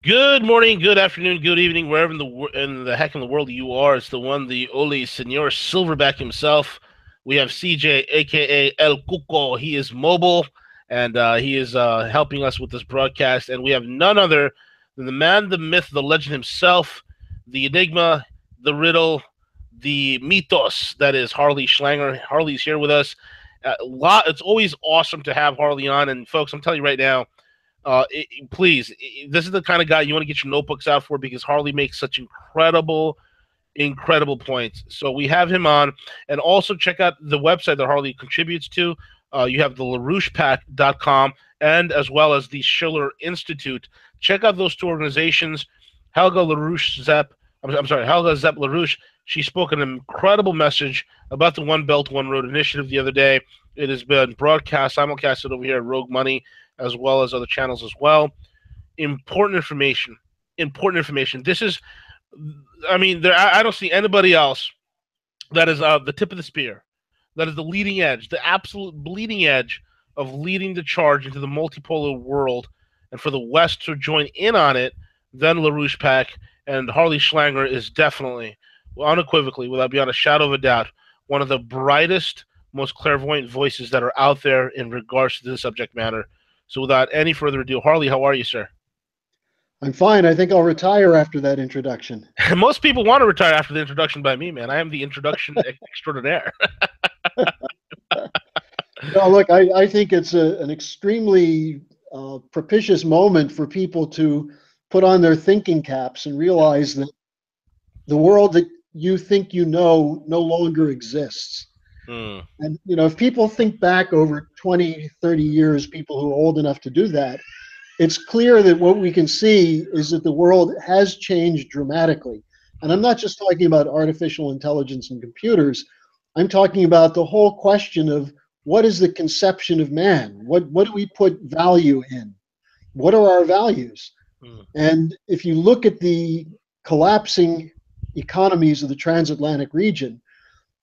Good morning, good afternoon, good evening, wherever in the heck in the world you are. It's the one, the only Senor Silverback himself. We have CJ, aka El Cuco. He is mobile, and he is helping us with this broadcast. And we have none other than the man, the myth, the legend himself, the enigma, the riddle, the mythos. That is Harley Schlanger. Harley's here with us. It's always awesome to have Harley on. And folks, I'm telling you right now, please, this is the kind of guy you want to get your notebooks out for because Harley makes such incredible points. So we have him on, and also check out the website that Harley contributes to. You have the LaRouchePack.com and as well as the Schiller Institute. Check out those two organizations. Helga LaRouche Zepp, I'm sorry, Helga Zepp LaRouche. She spoke an incredible message about the One Belt, One Road initiative the other day. It has been simulcasted over here at Rogue Money, as well as other channels as well. Important information. Important information. This is, I mean, I don't see anybody else that is the tip of the spear, that is the leading edge, the absolute bleeding edge of leading the charge into the multipolar world, and for the West to join in on it, then LaRouche Pack and Harley Schlanger is definitely, unequivocally, without beyond a shadow of a doubt, one of the brightest, most clairvoyant voices that are out there in regards to this subject matter. So without any further ado, Harley, how are you, sir? I'm fine. I think I'll retire after that introduction. Most people want to retire after the introduction by me, man. I am the introduction extraordinaire. No, look, I think it's an extremely propitious moment for people to put on their thinking caps and realize that the world that you think you know no longer exists. Hmm. And, if people think back over 20, 30 years, people who are old enough to do that, it's clear that what we can see is that the world has changed dramatically. And I'm not just talking about artificial intelligence and computers. I'm talking about the whole question of what is the conception of man? What do we put value in? What are our values? Hmm. And if you look at the collapsing economies of the transatlantic region,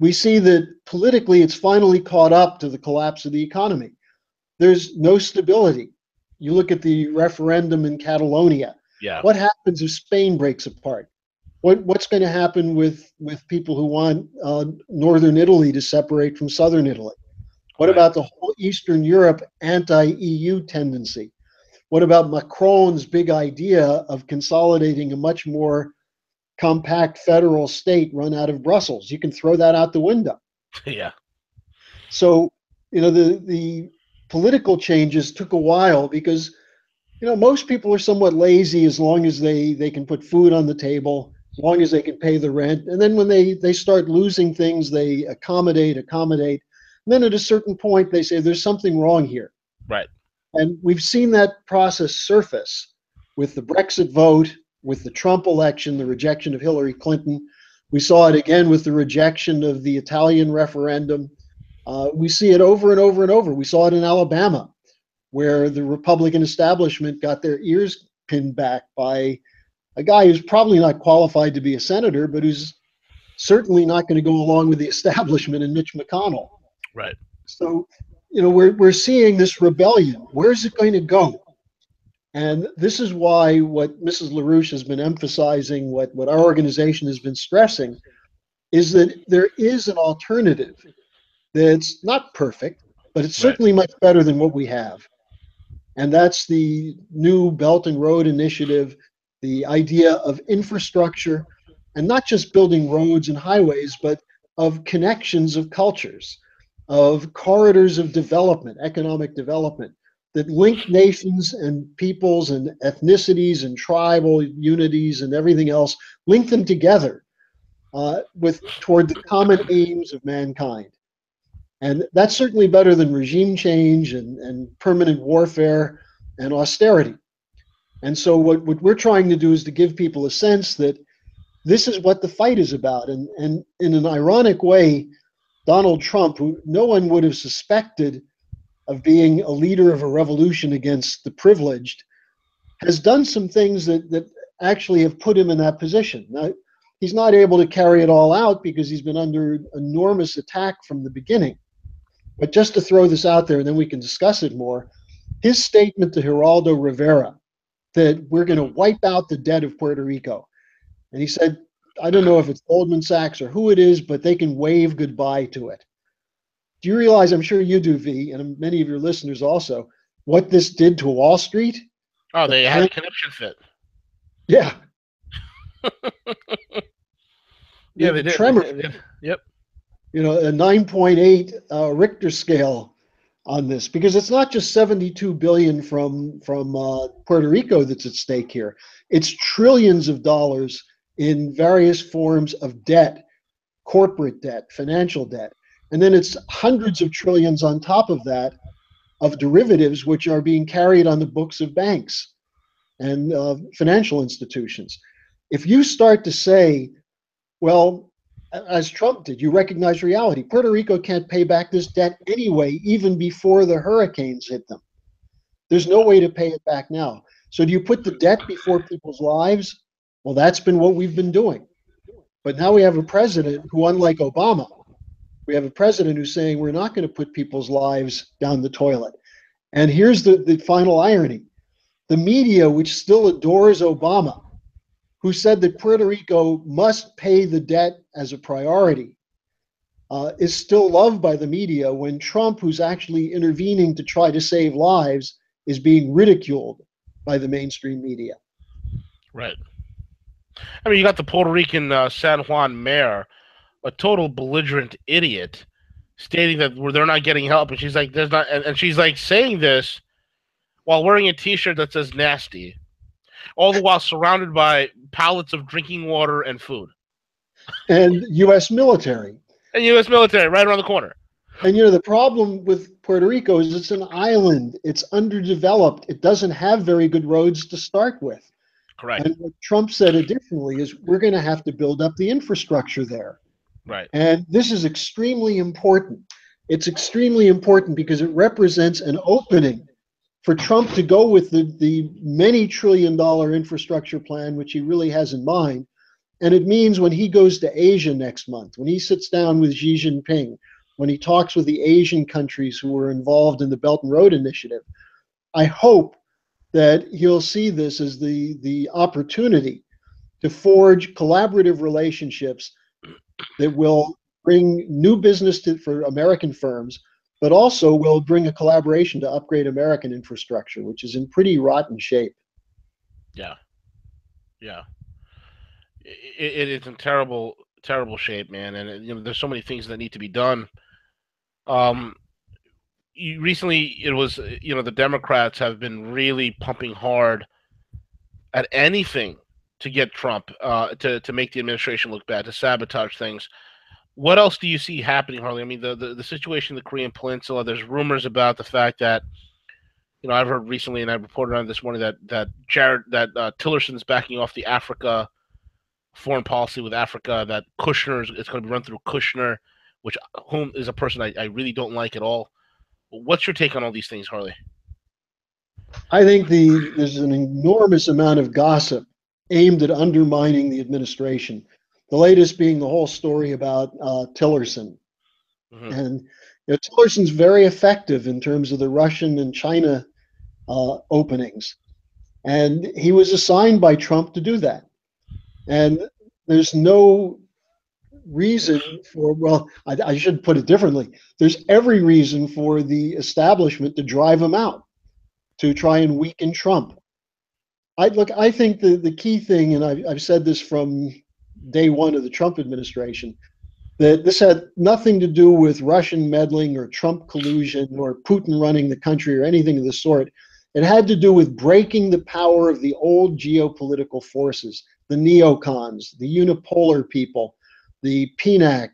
we see that politically it's finally caught up to the collapse of the economy. There's no stability. You look at the referendum in Catalonia. Yeah. What happens if Spain breaks apart? What's going to happen with people who want northern Italy to separate from southern Italy? What Right. about the whole Eastern Europe anti-EU tendency? What about Macron's big idea of consolidating a much more compact federal state run out of Brussels? You can throw that out the window. Yeah. So, the political changes took a while because most people are somewhat lazy as long as they can put food on the table, as long as they can pay the rent. And then when they start losing things, they accommodate. And then at a certain point, they say there's something wrong here. Right. And we've seen that process surface with the Brexit vote, with the Trump election, the rejection of Hillary Clinton. We saw it again with the rejection of the Italian referendum. We see it over and over and over. We saw it in Alabama, where the Republican establishment got their ears pinned back by a guy who's probably not qualified to be a senator, but who's certainly not going to go along with the establishment in Mitch McConnell. Right. So, we're seeing this rebellion. Where's it going to go? And this is why what Mrs. LaRouche has been emphasizing, what our organization has been stressing, is that there is an alternative that's not perfect, but it's Right. certainly much better than what we have. And that's the new Belt and Road Initiative, the idea of infrastructure, and not just building roads and highways, but of connections of cultures, of corridors of development, economic development, that link nations and peoples and ethnicities and tribal unities and everything else, link them together with toward the common aims of mankind. And that's certainly better than regime change and permanent warfare and austerity. And so, what we're trying to do is to give people a sense that this is what the fight is about. And in an ironic way, Donald Trump, who no one would have suspected of being a leader of a revolution against the privileged, has done some things that actually have put him in that position. Now, he's not able to carry it all out because he's been under enormous attack from the beginning. But just to throw this out there, and then we can discuss it more, his statement to Geraldo Rivera that we're going to wipe out the debt of Puerto Rico. And he said, I don't know if it's Goldman Sachs or who it is, but they can wave goodbye to it. Do you realize, I'm sure you do, V, and many of your listeners also, what this did to Wall Street? Oh, they had a conniption fit. Yeah. Yeah, they did. Tremor. They did. Yep. You know, a 9.8 Richter scale on this, because it's not just 72 billion from Puerto Rico that's at stake here. It's trillions of dollars in various forms of debt, corporate debt, financial debt. And then it's hundreds of trillions on top of that of derivatives, which are being carried on the books of banks and financial institutions. If you start to say, well, as Trump did, you recognize reality. Puerto Rico can't pay back this debt anyway, even before the hurricanes hit them. There's no way to pay it back now. So do you put the debt before people's lives? Well, that's been what we've been doing. But now we have a president who, unlike Obama, we have a president who's saying we're not going to put people's lives down the toilet. And here's the final irony. The media, which still adores Obama, who said that Puerto Rico must pay the debt as a priority, is still loved by the media when Trump, who's actually intervening to try to save lives, is being ridiculed by the mainstream media. Right. I mean, you got the Puerto Rican San Juan mayor, a total belligerent idiot, stating that they're not getting help, and she's like, "There's not," and she's like saying this while wearing a T-shirt that says "nasty," all the while surrounded by pallets of drinking water and food. And U.S. military. And U.S. military right around the corner. And, you know, the problem with Puerto Rico is it's an island. It's underdeveloped. It doesn't have very good roads to start with. Correct. And what Trump said additionally is we're going to have to build up the infrastructure there. Right. And this is extremely important. It's extremely important because it represents an opening for Trump to go with the many trillion-dollar infrastructure plan, which he really has in mind. And it means when he goes to Asia next month, when he sits down with Xi Jinping, when he talks with the Asian countries who are involved in the Belt and Road Initiative, I hope that he'll see this as the opportunity to forge collaborative relationships that will bring new business for American firms, but also will bring a collaboration to upgrade American infrastructure, which is in pretty rotten shape. Yeah. Yeah. It is in terrible shape, man. And you know, there's so many things that need to be done. Recently, it was, you know, the Democrats have been really pumping hard at anything to get Trump to make the administration look bad, to sabotage things. What else do you see happening, Harley? I mean, the situation in the Korean Peninsula. There's rumors about the fact that, you know, I've heard recently, and I reported on this morning that Tillerson's backing off the Africa foreign policy with Africa. That Kushner it's going to be run through Kushner, which whom is a person I really don't like at all. What's your take on all these things, Harley? I think there's an enormous amount of gossip aimed at undermining the administration. The latest being the whole story about Tillerson. Mm-hmm. And you know, Tillerson's very effective in terms of the Russian and China openings. And he was assigned by Trump to do that. And there's no reason for, well, I should put it differently. There's every reason for the establishment to drive him out, to try and weaken Trump. I think the key thing, and I've said this from day one of the Trump administration, that this had nothing to do with Russian meddling or Trump collusion or Putin running the country or anything of the sort. It had to do with breaking the power of the old geopolitical forces, the neocons, the unipolar people, the PNAC,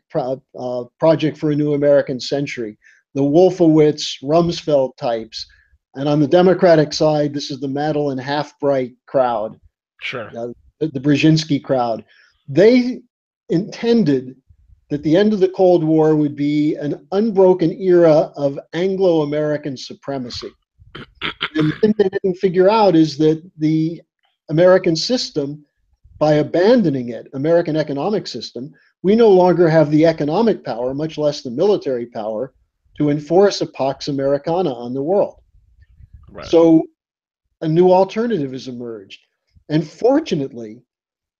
Project for a New American Century, the Wolfowitz, Rumsfeld types. And on the Democratic side, this is the Madeline Halfbright crowd, Sure, the Brzezinski crowd. They intended that the end of the Cold War would be an unbroken era of Anglo-American supremacy. And the thing they didn't figure out is that the American system, by abandoning it, American economic system, we no longer have the economic power, much less the military power, to enforce a Pax Americana on the world. right. So a new alternative has emerged. And fortunately,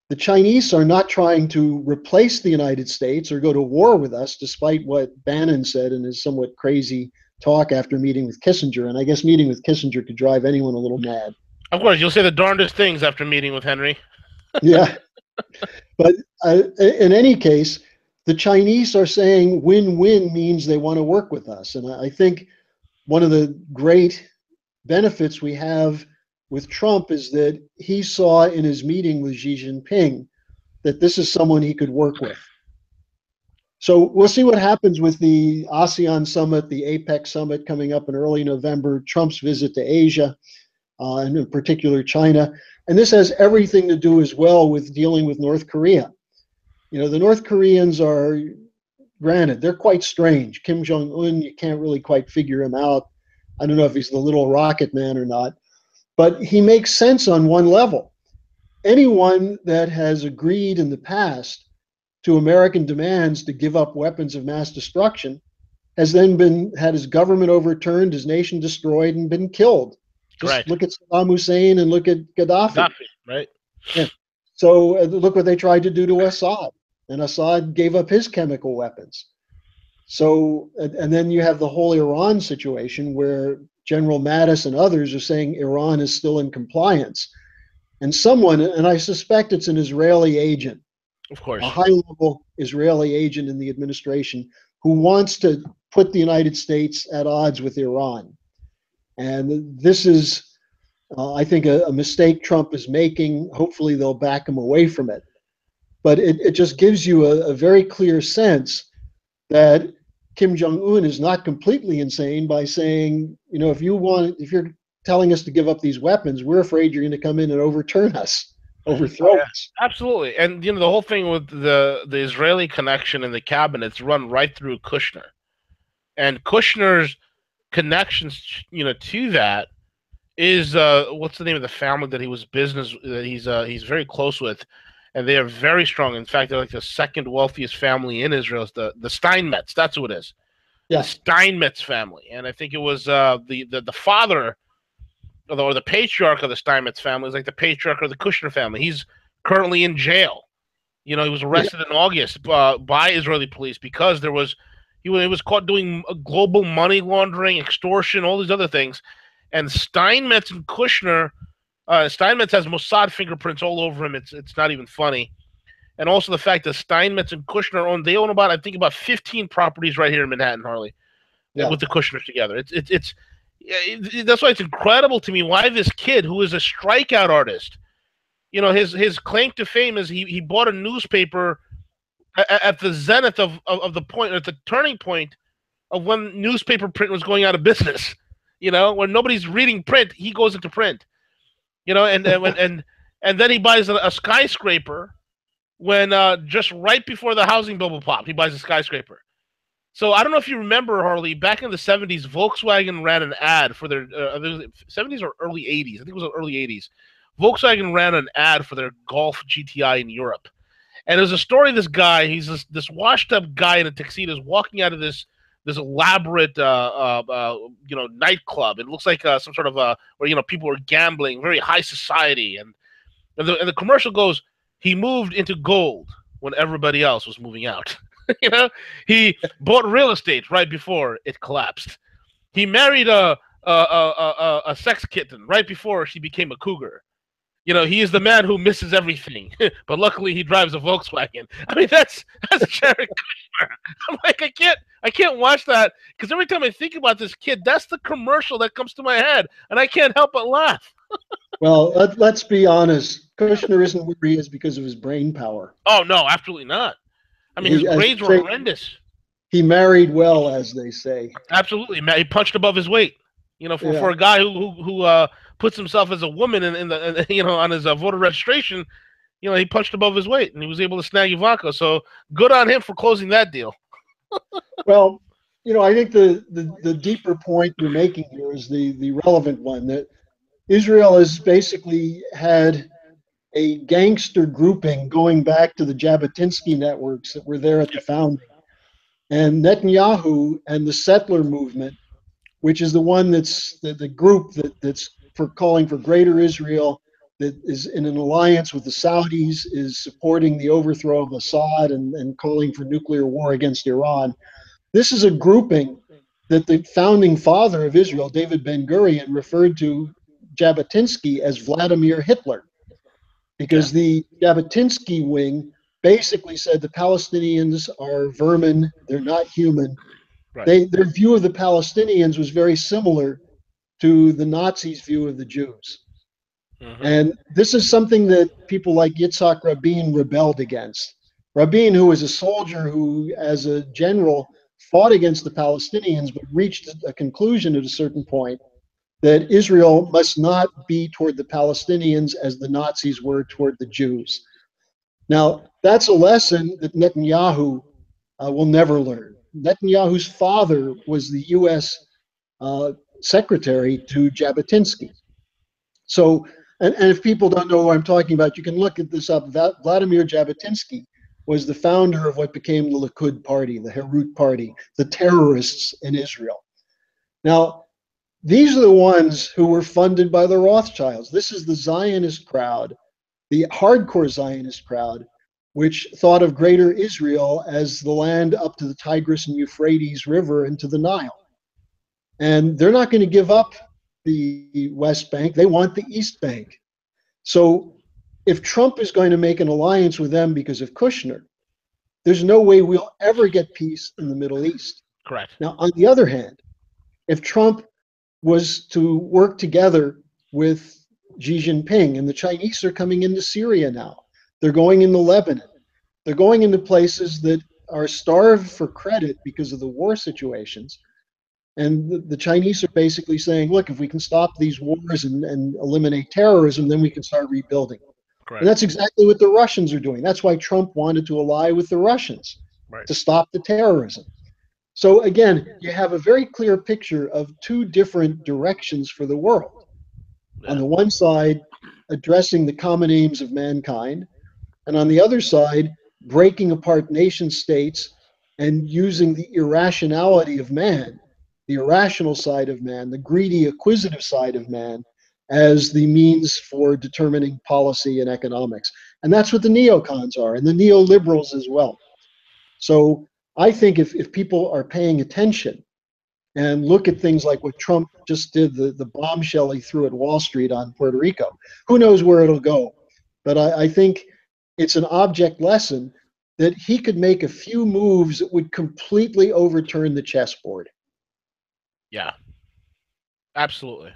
the Chinese are not trying to replace the United States or go to war with us, despite what Bannon said in his somewhat crazy talk after meeting with Kissinger. And I guess meeting with Kissinger could drive anyone a little mad. Of course, you'll say the darndest things after meeting with Henry. Yeah. But in any case, the Chinese are saying win-win means they want to work with us. And I think one of the great benefits we have with Trump is that he saw in his meeting with Xi Jinping that this is someone he could work with. So we'll see what happens with the ASEAN summit, the APEC summit coming up in early November, Trump's visit to Asia, and in particular China. And this has everything to do as well with dealing with North Korea. You know, the North Koreans are, granted, they're quite strange. Kim Jong-un, you can't really quite figure him out. I don't know if he's the little rocket man or not, but he makes sense on one level. Anyone that has agreed in the past to American demands to give up weapons of mass destruction has then had his government overturned, his nation destroyed, and been killed. Just Right. look at Saddam Hussein and look at Gaddafi. Right? Yeah. So look what they tried to do to Assad, and Assad gave up his chemical weapons. So, and then you have the whole Iran situation where General Mattis and others are saying Iran is still in compliance. And someone, and I suspect it's an Israeli agent, Of course. a high-level Israeli agent in the administration who wants to put the United States at odds with Iran. And this is, I think, a mistake Trump is making. Hopefully they'll back him away from it. But it just gives you a very clear sense that Kim Jong-un is not completely insane by saying, you know, if you're telling us to give up these weapons, we're afraid you're going to come in and overturn us, overthrow us. Absolutely. And you know, the whole thing with the Israeli connection in the cabinet's run right through Kushner. And Kushner's connections, you know, to that is what's the name of the family that he's very close with, and they are very strong. In fact, they're like the second wealthiest family in Israel. Is the Steinmetz. That's who it is. Yeah. The Steinmetz family, and I think it was the father or the patriarch of the Steinmetz family is like the patriarch of the Kushner family. He's currently in jail. You know, he was arrested in August by Israeli police because he was caught doing global money laundering, extortion, all these other things. And Steinmetz and Kushner, Steinmetz has Mossad fingerprints all over him. It's not even funny. And also the fact that Steinmetz and Kushner own about 15 properties right here in Manhattan, Harley, with the Kushners together. That's why it's incredible to me why this kid who is a strikeout artist, you know, his claim to fame is he bought a newspaper at the zenith of the point, at the turning point of when newspaper print was going out of business. You know, when nobody's reading print, he goes into print. You know, and then he buys a skyscraper when just right before the housing bubble popped, he buys a skyscraper. So I don't know if you remember, Harley, back in the 70s, Volkswagen ran an ad for their 70s or early 80s. I think it was the early 80s. Volkswagen ran an ad for their Golf GTI in Europe. And there's a story of this guy, he's this washed up guy in a tuxedo is walking out of this elaborate nightclub. It looks like some sort of where, you know, people are gambling, very high society. And the commercial goes, he moved into gold when everybody else was moving out. You know, he bought real estate right before it collapsed. He married a sex kitten right before she became a cougar. You know, he is the man who misses everything, but luckily he drives a Volkswagen. I mean, that's Jared Kushner. I'm like, I can't watch that because every time I think about this kid, that's the commercial that comes to my head, and I can't help but laugh. Well, let's be honest. Kushner isn't where he is because of his brain power. Oh no, absolutely not. I mean, his grades were horrendous. He married well, as they say. Absolutely, he punched above his weight. You know, for a guy who puts himself as a woman in the you know, on his voter registration, you know, he punched above his weight and he was able to snag Ivanka. So good on him for closing that deal. Well, you know, I think the deeper point you're making here is the relevant one, that Israel has basically had a gangster grouping going back to the Jabotinsky networks that were there at the founding. And Netanyahu and the settler movement, which is the one that's the group that's for calling for greater Israel, that is in an alliance with the Saudis, is supporting the overthrow of Assad and calling for nuclear war against Iran. This is a grouping that the founding father of Israel, David Ben-Gurion, referred to Jabotinsky as Vladimir Hitler, Yeah. because the Jabotinsky wing basically said the Palestinians are vermin, they're not human. Right. Their view of the Palestinians was very similar to the Nazis' view of the Jews. Hmm. And this is something that people like Yitzhak Rabin rebelled against. Rabin, who was a soldier who, as a general, fought against the Palestinians, but reached a conclusion at a certain point that Israel must not be toward the Palestinians as the Nazis were toward the Jews. Now, that's a lesson that Netanyahu will never learn. Netanyahu's father was the U.S. Uh, secretary to Jabotinsky. So, and if people don't know what I'm talking about, you can look at this up. Vladimir Jabotinsky was the founder of what became the Likud party, the Herut party, the terrorists in Israel. Now, these are the ones who were funded by the Rothschilds. This is the Zionist crowd, the hardcore Zionist crowd, which thought of greater Israel as the land up to the Tigris and Euphrates River and to the Nile. And they're not going to give up the West Bank. They want the East Bank. So if Trump is going to make an alliance with them because of Kushner, there's no way we'll ever get peace in the Middle East. Correct. Now, on the other hand, if Trump was to work together with Xi Jinping, and the Chinese are coming into Syria now, they're going into Lebanon, they're going into places that are starved for credit because of the war situations. And the Chinese are basically saying, look, if we can stop these wars and eliminate terrorism, then we can start rebuilding. And Correct. that's exactly what the Russians are doing. That's why Trump wanted to ally with the Russians Right. to stop the terrorism. So again, you have a very clear picture of two different directions for the world. On Yeah. the one side, addressing the common aims of mankind, and on the other side, breaking apart nation states and using the irrationality of man, the irrational side of man, the greedy, acquisitive side of man, as the means for determining policy and economics. And that's what the neocons are, and the neoliberals as well. So I think if people are paying attention and look at things like what Trump just did, the bombshell he threw at Wall Street on Puerto Rico, who knows where it'll go. But I think it's an object lesson that he could make a few moves that would completely overturn the chessboard. Yeah. Absolutely.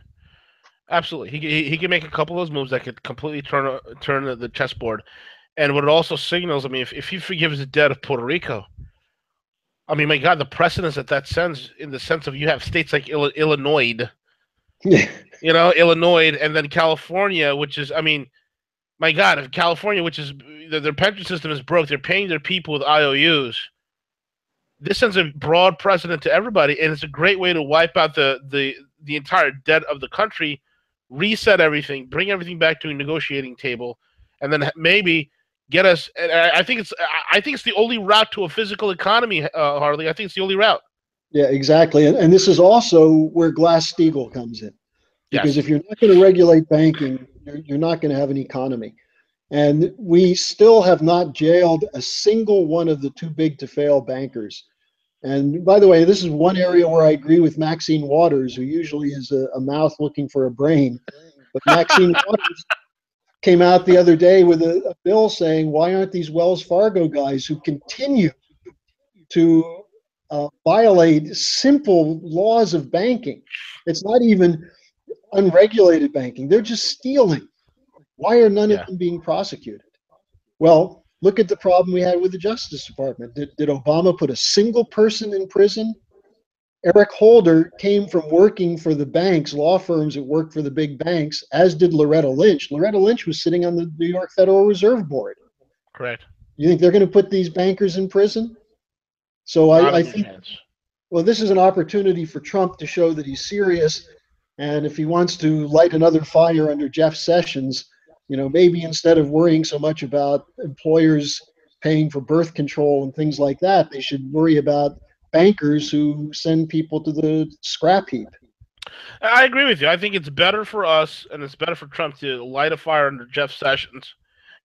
Absolutely. He can make a couple of those moves that could completely turn the chessboard. And what it also signals, I mean, if he forgives the debt of Puerto Rico, I mean, my God, the precedence that sends in the sense of you have states like Illinois, Illinois, and then California, which is, I mean, my God, if California, which is their pension system is broke, they're paying their people with IOUs. This sends a broad precedent to everybody, and it's a great way to wipe out the entire debt of the country, reset everything, bring everything back to a negotiating table, and then maybe get us. And I think it's the only route to a physical economy, Harley. I think it's the only route. Yeah, exactly. And this is also where Glass-Steagall comes in. Because Yes, if you're not going to regulate banking, you're not going to have an economy. And we still have not jailed a single one of the too big to fail bankers. And by the way, this is one area where I agree with Maxine Waters, who usually is a mouth looking for a brain. But Maxine Waters came out the other day with a bill saying, why aren't these Wells Fargo guys who continue to violate simple laws of banking? It's not even unregulated banking. They're just stealing. Why are none of yeah, them being prosecuted? Well, look at the problem we had with the Justice Department. Did Obama put a single person in prison? Eric Holder came from working for the banks, law firms that worked for the big banks, as did Loretta Lynch. Loretta Lynch was sitting on the New York Federal Reserve Board. correct. You think they're going to put these bankers in prison? So Not I a think, chance. well, this is an opportunity for Trump to show that he's serious. And if he wants to light another fire under Jeff Sessions, maybe instead of worrying so much about employers paying for birth control and things like that, they should worry about bankers who send people to the scrap heap. I agree with you. I think it's better for us and it's better for Trump to light a fire under Jeff Sessions,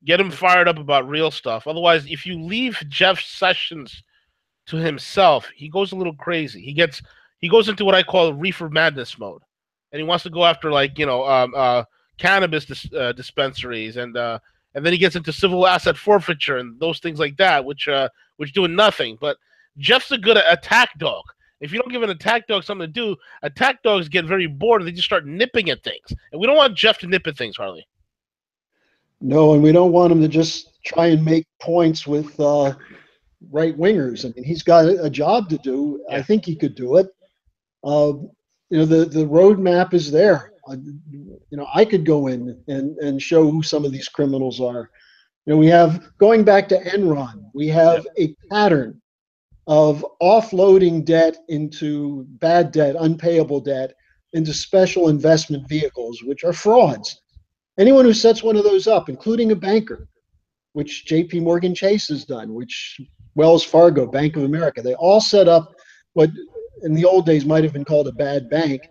get him fired up about real stuff. Otherwise, if you leave Jeff Sessions to himself, he goes a little crazy. He goes into what I call reefer madness mode, and he wants to go after like cannabis dispensaries and then he gets into civil asset forfeiture and those things like that, which doing nothing. But Jeff's a good attack dog. If you don't give an attack dog something to do, attack dogs get very bored and they just start nipping at things. And we don't want Jeff to nip at things, Harley. No, and we don't want him to just try and make points with right wingers. I mean, he's got a job to do. I Yeah. think he could do it. Uh, the roadmap is there. I could go in and show who some of these criminals are. We have, going back to Enron, we Yeah. have a pattern of offloading debt into bad debt, unpayable debt, into special investment vehicles, which are frauds. Anyone who sets one of those up, including a banker, which JP Morgan Chase has done, which Wells Fargo, Bank of America, they all set up what in the old days might have been called a bad bank,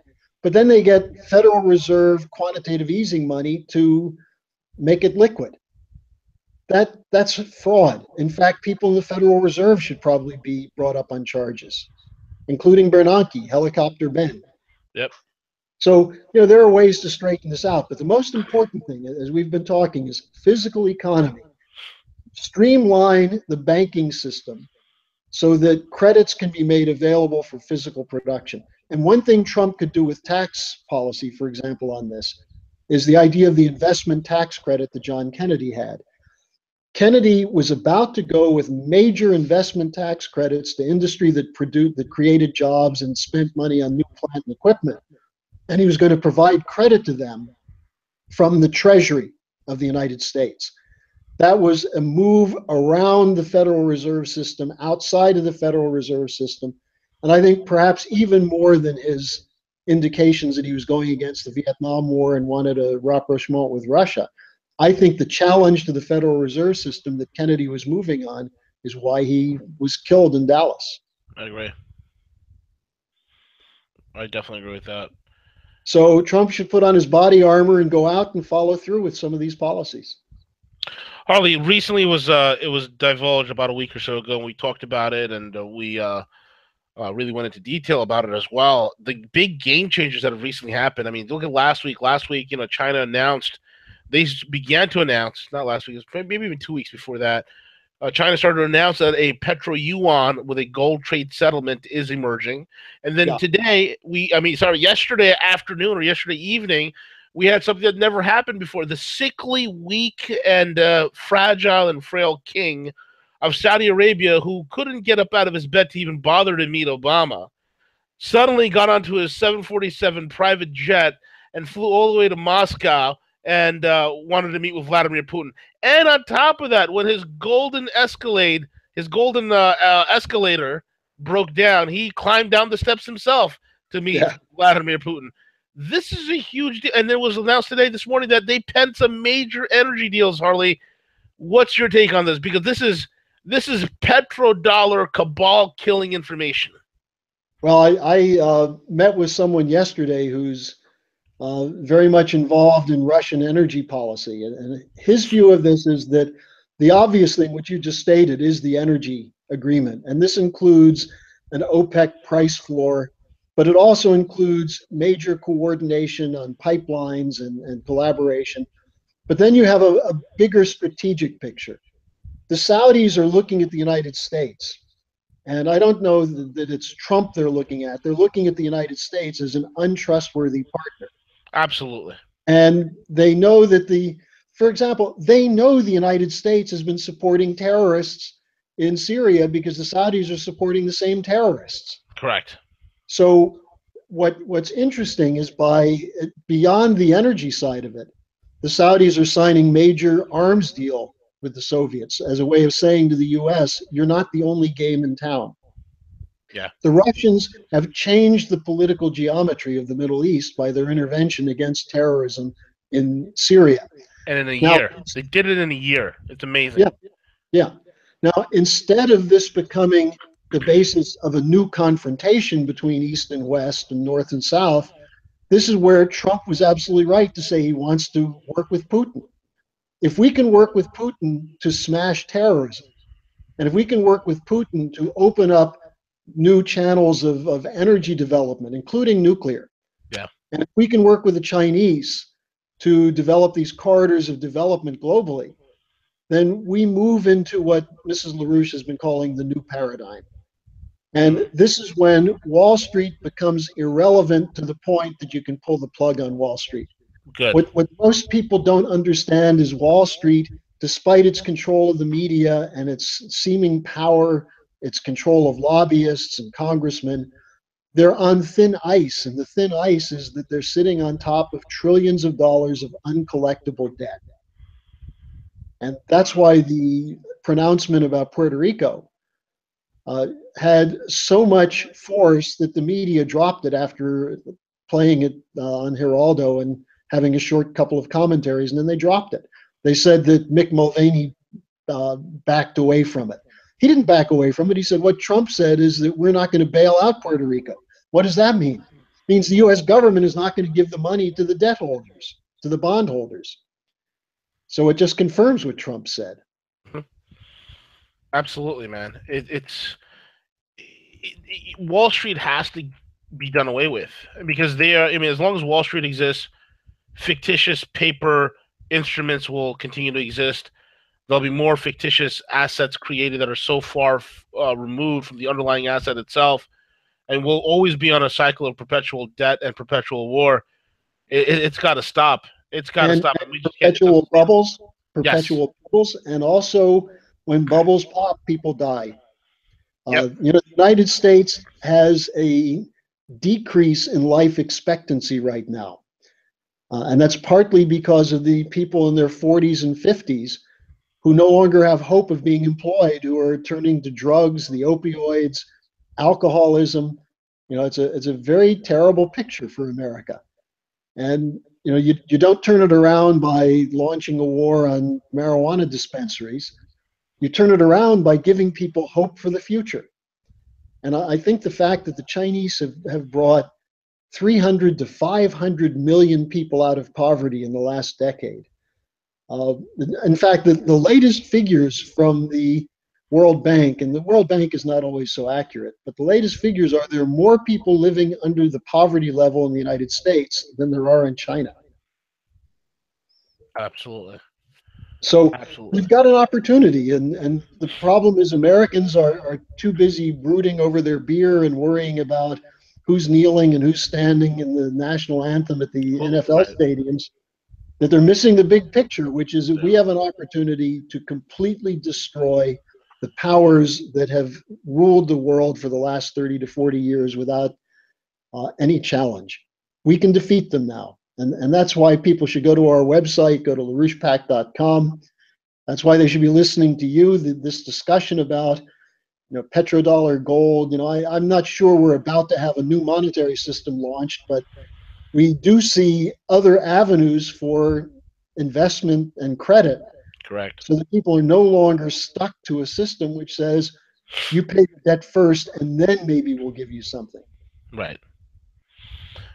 but then they get Federal Reserve quantitative easing money to make it liquid. That's fraud. In fact, people in the Federal Reserve should probably be brought up on charges, including Bernanke, Helicopter Ben. Yep. So, there are ways to straighten this out. But the most important thing, as we've been talking, is physical economy. Streamline the banking system so that credits can be made available for physical production. And one thing Trump could do with tax policy, for example, on this, is the idea of the investment tax credit that John Kennedy had. Kennedy was about to go with major investment tax credits to industry that created jobs and spent money on new plant and equipment. And he was going to provide credit to them from the Treasury of the United States. That was a move around the Federal Reserve System, outside of the Federal Reserve System. And I think perhaps even more than his indications that he was going against the Vietnam War and wanted a rapprochement with Russia. I think the challenge to the Federal Reserve System that Kennedy was moving on is why he was killed in Dallas. I agree. I definitely agree with that. So Trump should put on his body armor and go out and follow through with some of these policies. Harley, recently it was divulged about a week or so ago, and we talked about it, and we really went into detail about it as well. The big game changers that have recently happened. I mean, look at last week. Last week, China announced, they began to announce, not last week, it was maybe even 2 weeks before that, China started to announce that a petro yuan with a gold trade settlement is emerging. And then today, yesterday afternoon or yesterday evening, we had something that never happened before. The sickly, weak, and fragile and frail king of Saudi Arabia, who couldn't get up out of his bed to even bother to meet Obama, suddenly got onto his 747 private jet and flew all the way to Moscow and wanted to meet with Vladimir Putin. And on top of that, when his golden escalator broke down, he climbed down the steps himself to meet Vladimir Putin. This is a huge deal. And it was announced this morning, that they penned some major energy deals, Harley. What's your take on this? Because this is petrodollar cabal killing information. Well, I met with someone yesterday who's very much involved in Russian energy policy. And his view of this is that the obvious thing, which you just stated, is the energy agreement. And this includes an OPEC price floor, but it also includes major coordination on pipelines and collaboration. But then you have a bigger strategic picture. The Saudis are looking at the United States. And I don't know that it's Trump they're looking at. They're looking at the United States as an untrustworthy partner. Absolutely. And they know that for example, they know the United States has been supporting terrorists in Syria because the Saudis are supporting the same terrorists. Correct. So what's interesting is beyond the energy side of it, the Saudis are signing major arms deal with the Soviets as a way of saying to the US, you're not the only game in town. Yeah. The Russians have changed the political geometry of the Middle East by their intervention against terrorism in Syria. And in a year. They did it in a year. It's amazing. Yeah. Now, instead of this becoming the basis of a new confrontation between East and West and North and South, this is where Trump was absolutely right to say he wants to work with Putin. If we can work with Putin to smash terrorism, and if we can work with Putin to open up new channels of energy development, including nuclear, Yeah. and if we can work with the Chinese to develop these corridors of development globally, then we move into what Mrs. LaRouche has been calling the new paradigm. And this is when Wall Street becomes irrelevant to the point that you can pull the plug on Wall Street. Good. What most people don't understand is Wall Street, despite its control of the media and its seeming power, its control of lobbyists and congressmen, they're on thin ice. And the thin ice is that they're sitting on top of trillions of dollars of uncollectible debt. And that's why the pronouncement about Puerto Rico had so much force that the media dropped it after playing it on Geraldo and having a short couple of commentaries, and then they dropped it. They said that Mick Mulvaney backed away from it. He didn't back away from it. He said what Trump said is that we're not going to bail out Puerto Rico. What does that mean? It means the U.S. government is not going to give the money to the debt holders, to the bondholders. So it just confirms what Trump said. Absolutely, man. Wall Street has to be done away with because they are. I mean, as long as Wall Street exists, fictitious paper instruments will continue to exist. There'll be more fictitious assets created that are so far removed from the underlying asset itself, and we'll always be on a cycle of perpetual debt and perpetual war. It's got to stop. It's got to stop. And And we just can't. perpetual bubbles, Yes. and also when bubbles pop, people die. Yep. The United States has a decrease in life expectancy right now. And that's partly because of the people in their 40s and 50s who no longer have hope of being employed, who are turning to drugs, the opioids, alcoholism. It's a very terrible picture for America. And you don't turn it around by launching a war on marijuana dispensaries. You turn it around by giving people hope for the future. And I think the fact that the Chinese have brought 300 to 500 million people out of poverty in the last decade. In fact, the latest figures from the World Bank, and the World Bank is not always so accurate, but the latest figures are there are more people living under the poverty level in the United States than there are in China. Absolutely. So Absolutely. we've got an opportunity, and the problem is Americans are too busy brooding over their beer and worrying about who's kneeling and who's standing in the national anthem at the NFL Right. stadiums that they're missing the big picture, which is that we Yeah. have an opportunity to completely destroy the powers that have ruled the world for the last 30 to 40 years without any challenge. We can defeat them now. And that's why people should go to our website, go to larouchepac.com. That's why they should be listening to you, this discussion about petrodollar gold. I'm not sure we're about to have a new monetary system launched, but we do see other avenues for investment and credit Correct. so that people are no longer stuck to a system which says you pay the debt first and then maybe we'll give you something. Right.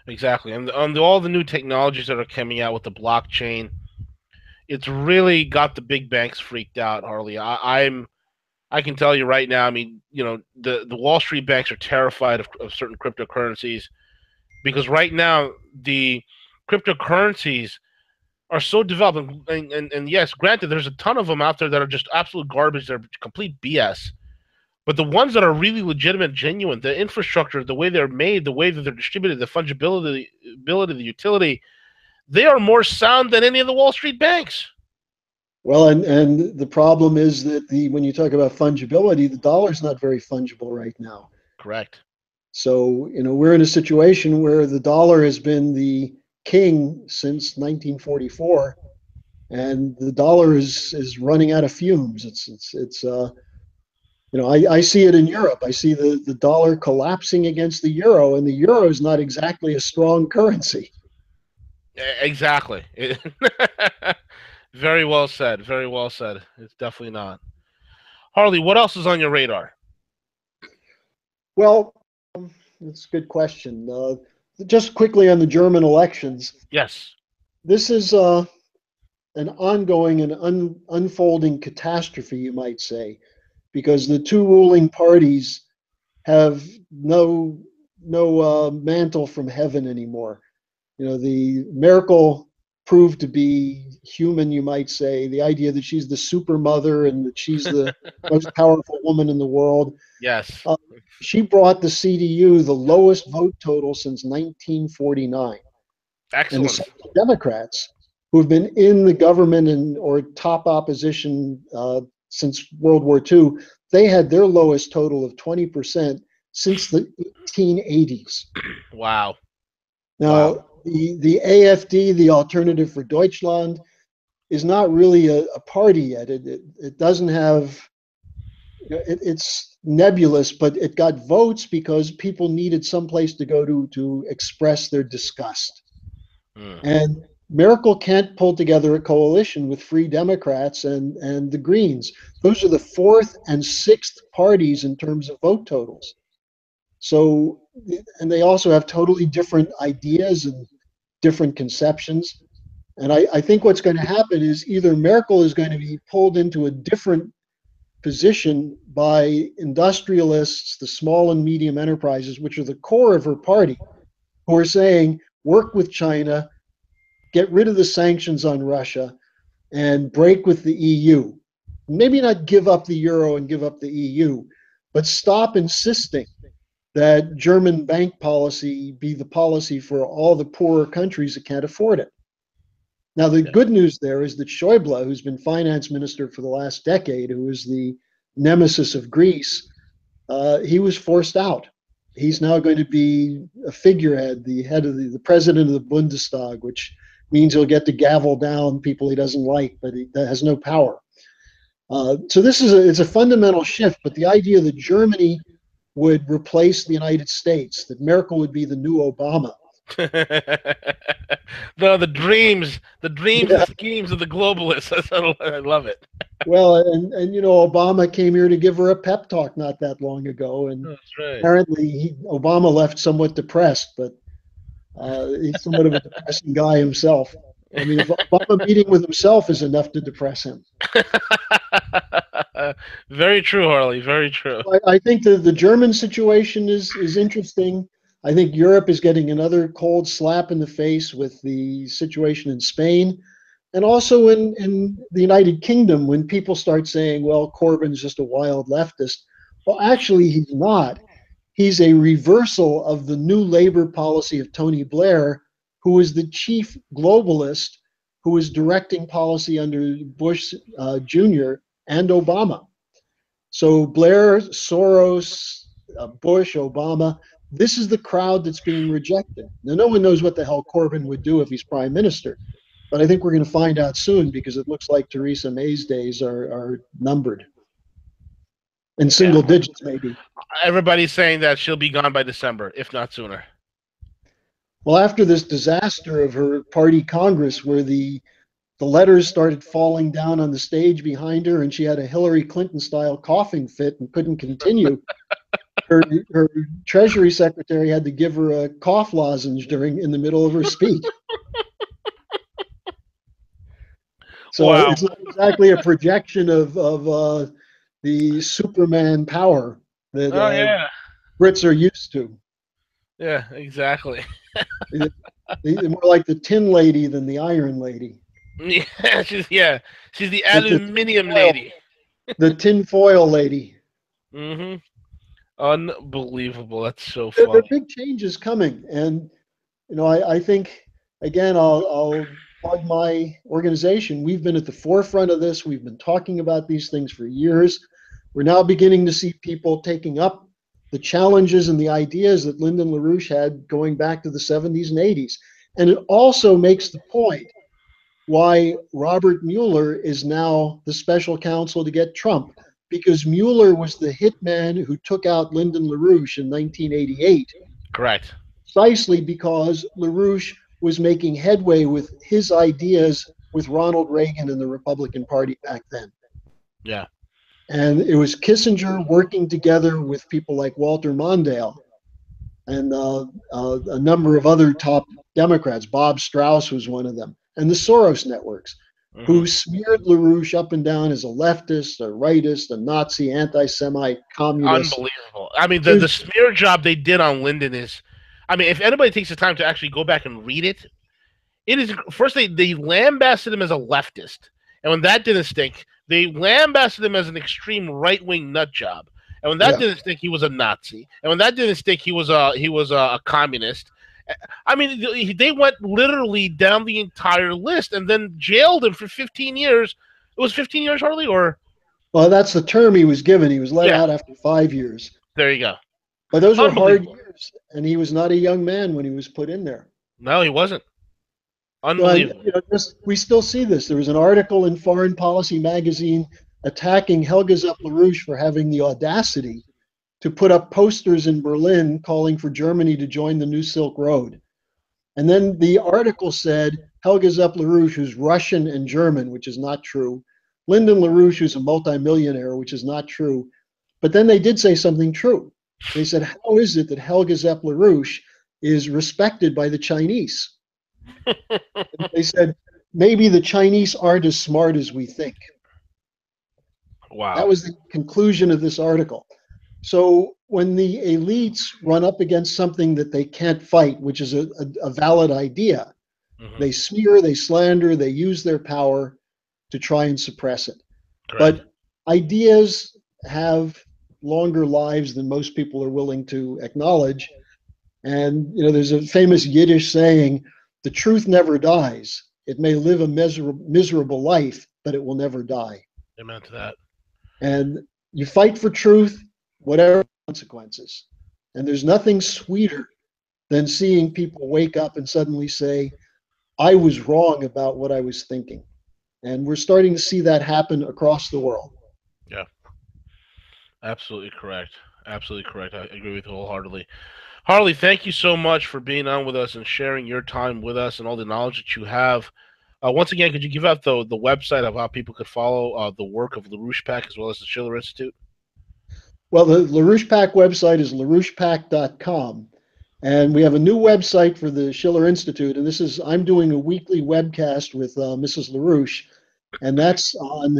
Exactly. And on all the new technologies that are coming out with the blockchain, it's really got the big banks freaked out, Harley. I can tell you right now. I mean, the Wall Street banks are terrified of certain cryptocurrencies because right now the cryptocurrencies are so developed, and yes, granted, there's a ton of them out there that are just absolute garbage. They're complete BS. But the ones that are really legitimate, genuine, the infrastructure, the way they're made, the way that they're distributed, the fungibility, ability, the utility, they are more sound than any of the Wall Street banks. Well, and the problem is that when you talk about fungibility, the dollar's not very fungible right now. Correct. So, we're in a situation where the dollar has been the king since 1944, and the dollar is running out of fumes. I see it in Europe. I see the dollar collapsing against the euro, and the euro is not exactly a strong currency. Exactly. Very well said. Very well said. It's definitely not. Harley, what else is on your radar? Well, that's a good question. just quickly on the German elections, Yes. this is an ongoing and unfolding catastrophe, you might say, because the two ruling parties have no mantle from heaven anymore. You know, the Merkel proved to be human, you might say. The idea that she's the super mother and that she's the most powerful woman in the world. Yes. Uh, she brought the CDU the lowest vote total since 1949. And the Excellent. Social Democrats, who've been in the government and or top opposition since World War II, they had their lowest total of 20% since the 1880s. Wow. Wow. Now, the AfD, the Alternative for Deutschland, is not really a party yet. It doesn't have, it's nebulous, but it got votes because people needed some place to go to express their disgust. Mm. And Merkel can't pull together a coalition with Free Democrats and the Greens. Those are the fourth and sixth parties in terms of vote totals. So, and they also have totally different ideas and different conceptions. And I think what's going to happen is either Merkel is going to be pulled into a different position by industrialists, the small and medium enterprises, which are the core of her party, who are saying, work with China, get rid of the sanctions on Russia, and break with the EU. Maybe not give up the euro and give up the EU, but stop insisting that German bank policy be the policy for all the poorer countries that can't afford it. Now, the Yeah. good news there is that Schäuble, who's been finance minister for the last decade, who is the nemesis of Greece, he was forced out. He's now going to be a figurehead, the head of the president of the Bundestag, which means he'll get to gavel down people he doesn't like, but he has no power. So this is it's a fundamental shift. But the idea that Germany would replace the United States, that Merkel would be the new Obama. the dreams Yeah. and schemes of the globalists. I love it. Well, and you know, Obama came here to give her a pep talk not that long ago, and That's right. apparently Obama left somewhat depressed, but he's somewhat of a depressing guy himself. I mean, if Obama meeting with himself is enough to depress him. Very true, Harley. Very true. I think the German situation is interesting. I think Europe is getting another cold slap in the face with the situation in Spain and also in the United Kingdom when people start saying, well, Corbyn's just a wild leftist. Well, actually, he's not. He's a reversal of the new labor policy of Tony Blair, who was the chief globalist who was directing policy under Bush Jr. and Obama. So Blair, Soros, Bush, Obama, this is the crowd that's being rejected. Now, no one knows what the hell Corbyn would do if he's prime minister, but I think we're going to find out soon because it looks like Theresa May's days are numbered in Yeah. single digits, maybe. Everybody's saying that she'll be gone by December, if not sooner. Well, after this disaster of her party Congress, where the letters started falling down on the stage behind her, and she had a Hillary Clinton style coughing fit and couldn't continue. Her Treasury Secretary had to give her a cough lozenge in the middle of her speech. So Wow. it's not exactly a projection of the Superman power that Oh yeah. Brits are used to. Yeah. Exactly. They're more like the Tin Lady than the Iron Lady. She's the The aluminium lady. the tin foil lady. Mm-hmm. Unbelievable. That's so There are funny. big changes coming, and you know, I think again, I'll plug my organization. We've been at the forefront of this. We've been talking about these things for years. We're now beginning to see people taking up the challenges and the ideas that Lyndon LaRouche had going back to the 70s and 80s. And it also makes the point why Robert Mueller is now the special counsel to get Trump, because Mueller was the hitman who took out Lyndon LaRouche in 1988, Correct. precisely because LaRouche was making headway with his ideas with Ronald Reagan and the Republican Party back then. Yeah. And it was Kissinger working together with people like Walter Mondale and a number of other top Democrats. Bob Strauss was one of them, and the Soros networks, Hmm. who smeared LaRouche up and down as a leftist, a rightist, a Nazi, anti-Semite, communist. Unbelievable. I mean, He the was, smear job they did on Lyndon is, I mean, if anybody takes the time to actually go back and read it, it is first they lambasted him as a leftist, and when that didn't stink, they lambasted him as an extreme right wing nut job. And when that yeah. didn't stink, he was a Nazi. And when that didn't stink, he was a communist. I mean, they went literally down the entire list, and then jailed him for 15 years. It was 15 years, Harley, or Well, that's the term he was given. He was let yeah, out after 5 years. there you go. But those were hard Unbelievable. years, and he was not a young man when he was put in there. No, he wasn't. And, Unbelievable. we still see this. There was an article in Foreign Policy magazine attacking Helga Zepp-LaRouche for having the audacity to put up posters in Berlin calling for Germany to join the New Silk Road. And then the article said Helga Zepp-LaRouche, who's Russian and German, which is not true. Lyndon LaRouche, who's a multimillionaire, which is not true. But then they did say something true. They said, how is it that Helga Zepp-LaRouche is respected by the Chinese? And they said, maybe the Chinese aren't as smart as we think. That Wow. was the conclusion of this article. So when the elites run up against something that they can't fight, which is a valid idea, Hmm. they smear, they slander, they use their power to try and suppress it. Correct. But ideas have longer lives than most people are willing to acknowledge. And there's a famous Yiddish saying, "The truth never dies. It may live a miserable life, but it will never die." Amen to that. And you fight for truth, whatever consequences. And there's nothing sweeter than seeing people wake up and suddenly say, I was wrong about what I was thinking. And we're starting to see that happen across the world. Yeah. Absolutely correct. Absolutely correct. I agree with you wholeheartedly. Harley, thank you so much for being on with us and sharing your time with us and all the knowledge that you have. Once again, could you give out the website of how people could follow the work of LaRouche Pack as well as the Schiller Institute? Well, the LaRouche Pack website is larouchepack.com. And we have a new website for the Schiller Institute. And I'm doing a weekly webcast with Mrs. LaRouche. And that's on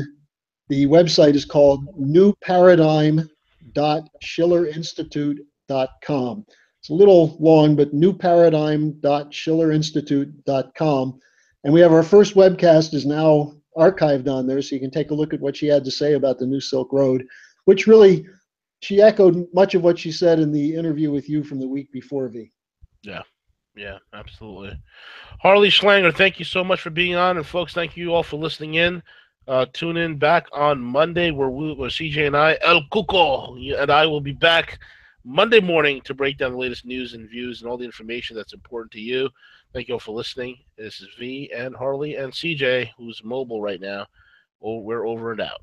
the website is called newparadigm.schillerinstitute.com. It's a little long, but newparadigm.schillerinstitute.com. And we have our first webcast is now archived on there, so you can take a look at what she had to say about the New Silk Road, which really, she echoed much of what she said in the interview with you from the week before, V. Yeah. Yeah, absolutely. Harley Schlanger, thank you so much for being on. And folks, thank you all for listening in. Tune in back on Monday where CJ and I, El Cuco, and I will be back Monday morning to break down the latest news and views and all the information that's important to you. Thank you all for listening. This is V and Harley and CJ, who's mobile right now. Oh, we're over and out.